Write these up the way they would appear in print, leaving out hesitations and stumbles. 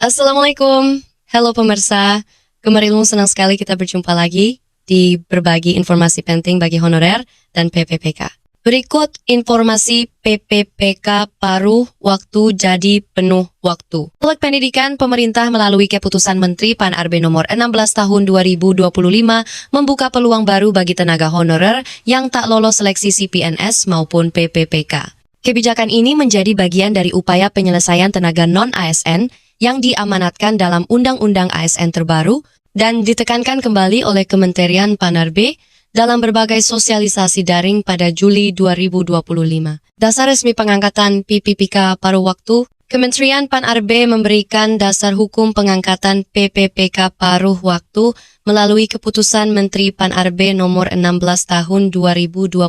Assalamualaikum, halo pemirsa. Kemarin senang sekali kita berjumpa lagi di berbagi informasi penting bagi honorer dan PPPK. Berikut informasi PPPK paruh waktu jadi penuh waktu. Pelek Pendidikan Pemerintah melalui keputusan Menteri Pan-RB nomor 16 tahun 2025 membuka peluang baru bagi tenaga honorer yang tak lolos seleksi CPNS maupun PPPK. Kebijakan ini menjadi bagian dari upaya penyelesaian tenaga non-ASN yang diamanatkan dalam Undang-Undang ASN terbaru dan ditekankan kembali oleh Kementerian Pan-RB dalam berbagai sosialisasi daring pada Juli 2025. Dasar resmi pengangkatan PPPK paruh waktu, Kementerian Pan-RB memberikan dasar hukum pengangkatan PPPK paruh waktu melalui keputusan Menteri Pan-RB nomor 16 tahun 2025.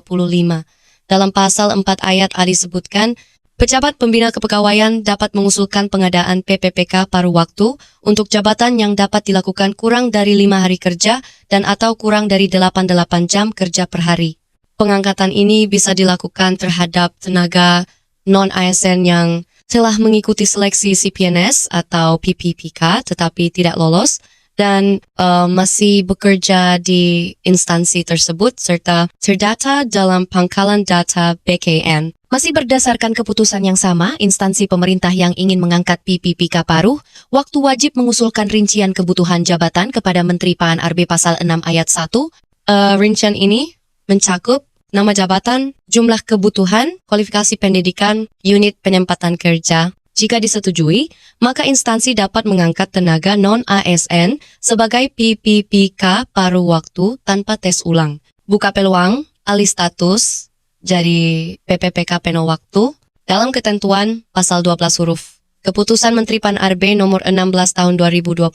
Dalam pasal 4 ayat A disebutkan, pejabat pembina kepegawaian dapat mengusulkan pengadaan PPPK paruh waktu untuk jabatan yang dapat dilakukan kurang dari 5 hari kerja dan atau kurang dari 88 jam kerja per hari. Pengangkatan ini bisa dilakukan terhadap tenaga non-ASN yang telah mengikuti seleksi CPNS atau PPPK tetapi tidak lolos dan masih bekerja di instansi tersebut serta terdata dalam pangkalan data BKN. Masih berdasarkan keputusan yang sama, instansi pemerintah yang ingin mengangkat PPPK paruh, waktu wajib mengusulkan rincian kebutuhan jabatan kepada Menteri Pan-RB pasal 6 ayat 1. Rincian ini mencakup nama jabatan, jumlah kebutuhan, kualifikasi pendidikan, unit penempatan kerja. Jika disetujui, maka instansi dapat mengangkat tenaga non-ASN sebagai PPPK paruh waktu tanpa tes ulang. Buka peluang, alih status, jadi PPPK penuh waktu, dalam ketentuan pasal 12 huruf. Keputusan Menteri Pan-RB nomor 16 tahun 2025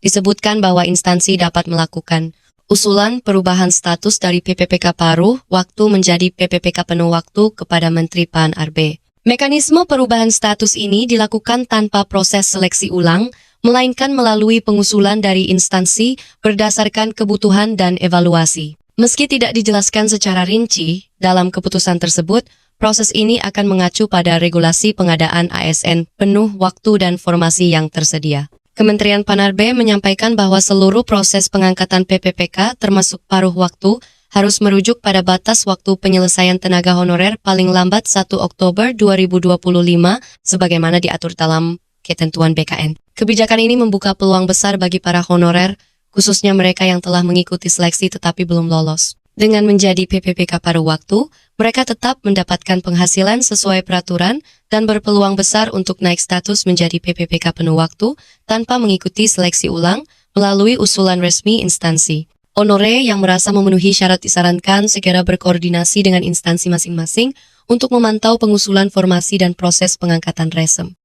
disebutkan bahwa instansi dapat melakukan usulan perubahan status dari PPPK paruh waktu menjadi PPPK penuh waktu kepada Menteri Pan-RB. Mekanisme perubahan status ini dilakukan tanpa proses seleksi ulang, melainkan melalui pengusulan dari instansi berdasarkan kebutuhan dan evaluasi. Meski tidak dijelaskan secara rinci dalam keputusan tersebut, proses ini akan mengacu pada regulasi pengadaan ASN penuh waktu dan formasi yang tersedia. Kementerian Pan-RB menyampaikan bahwa seluruh proses pengangkatan PPPK termasuk paruh waktu harus merujuk pada batas waktu penyelesaian tenaga honorer paling lambat 1 Oktober 2025 sebagaimana diatur dalam ketentuan BKN. Kebijakan ini membuka peluang besar bagi para honorer, khususnya mereka yang telah mengikuti seleksi tetapi belum lolos. Dengan menjadi PPPK paruh waktu, mereka tetap mendapatkan penghasilan sesuai peraturan dan berpeluang besar untuk naik status menjadi PPPK penuh waktu tanpa mengikuti seleksi ulang melalui usulan resmi instansi. Honorer yang merasa memenuhi syarat disarankan segera berkoordinasi dengan instansi masing-masing untuk memantau pengusulan formasi dan proses pengangkatan resem.